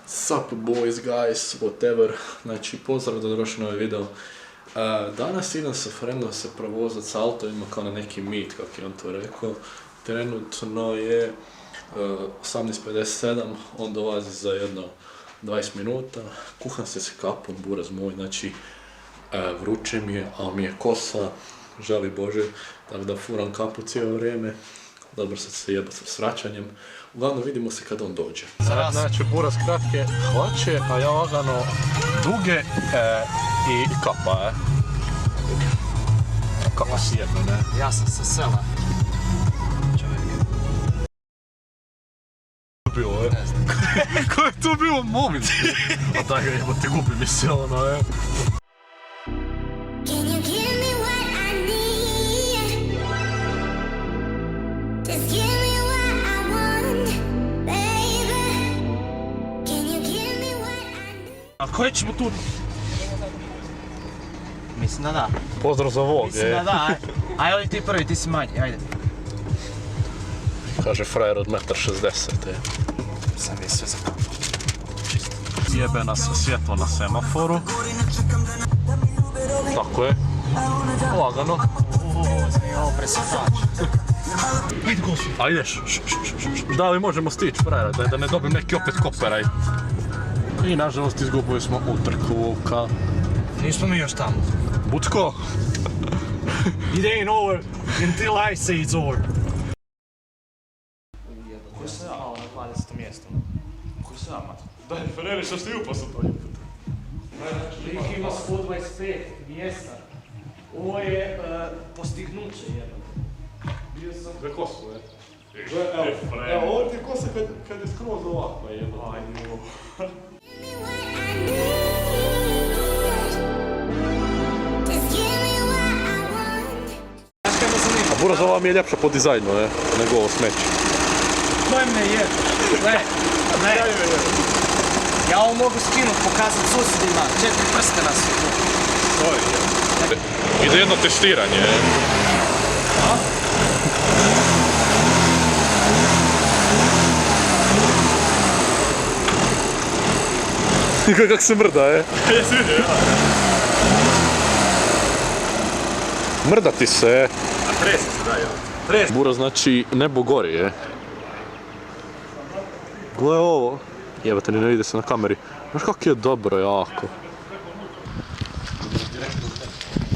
Sup boys, guys, whatever. Znači, pozdrav da došli na ovaj video. Danas idem sa friendom se provozati s autovima kao na neki meet, kako je on to rekao. Trenutno je 18:57, on dolazi za jedno 20 minuta. Kuham se s kapom, buraz moj, znači vruće mi je, ali mi je kosa, žali Bože, tako da furam kapu cijelo vrijeme. Dobro sad se jeba sa svraćanjem. Uglavnom vidimo se kad on dođe. Znači buraz kratke hlače, a ja lagano duge i kapa, Kapa si jedno, ne? Ja sam sa sela. Čovjek. Bilo je? Ne znam. Ko je tu bilo moment? A daj ga jebote, gubi mi se ono, A koje ćemo tu? Mislim da da. Pozdrav za Vog, Mislim da da, aj odi ti prvi, ti si manji, ajde. Kaže frajer od 1,60 m. Sam je sve za kapu. Jebe nas svjetlo na semaforu. Tako je. Lagano. Ovo presjetač. Ajde gosu. Ajde, da li možemo stići frajera, da ne dobim neki opet koperaj. I nažalost izgubili smo utrku Vuka. Nismo mi još tamo. Butko! It ain't over until I say it's over. Koji sam ja? Malo na 20. mjestu. Koji sam ja, mati? Daj, Ferreri, što si ti upasao to ljubite? Lik ima 125 mjesta. Ovo je postignuće jedno. Bio sam... Gdje kosu, ne? Evo, ovo ti je kosa kad je skroz ovako jedno. Ajmo. A buraz, ova mi je ljepša po dizajnu, ne? Nego ovo smeće. Koje me je? Ne. Ja ovo mogu skinuti, pokazati susjedima, 4 prstena su tu. Ide jedno testiranje, Kak se mrda, Jesi vidio, ja? Mrda ti se, A trese se da, ja. Buraz, znači, nebo gori, Gle ovo. Jebate, ne vidi se na kameri. Znaš kako je dobro, jako.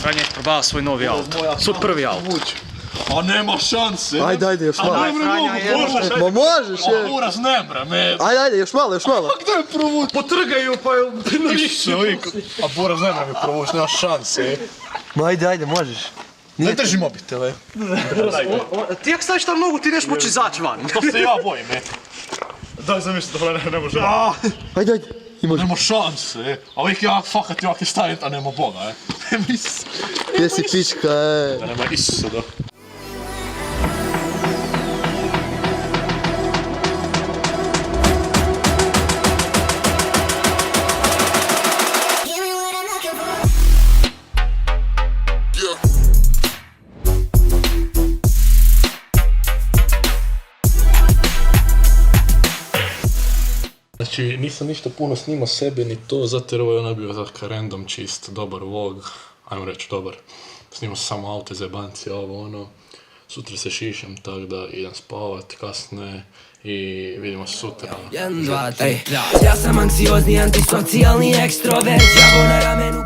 Franja je probao svoj novi auto. Svoj prvi auto. A nema šanse! Ajde, još malo. Ma možeš, je. Buraz ne mre, me. Ajde, još malo. Gdje je provuć? Potrgaju pa je ništa, A Buraz ne mre mi provuć, nema šanse, Ma ajde, možeš. Ne drži mobitele. Ti jak staviš tam nogu, ti neš moći izaći van. To se ja bojim, Daj zamisli da ne može. Ajde, i može. Nema šanse, a uvijek ja fakat jak je stavit, a nema Boga, Nema Isusa. Gdje si pička, Da nema Isusa, da. Znači, nisam ništa puno snimao sebe ni to, zato jer ovo je ono bio tako random, čist, dobar vlog, ajmo reći dobar. Snimao sam samo auto za jebanci, ovo ono. Sutra se šišam, tako da idem spavat kasne i vidimo se sutra. 1, 2, 3, ja sam anksiozni, antisocijalni ekstrovert, đavo na ramenu.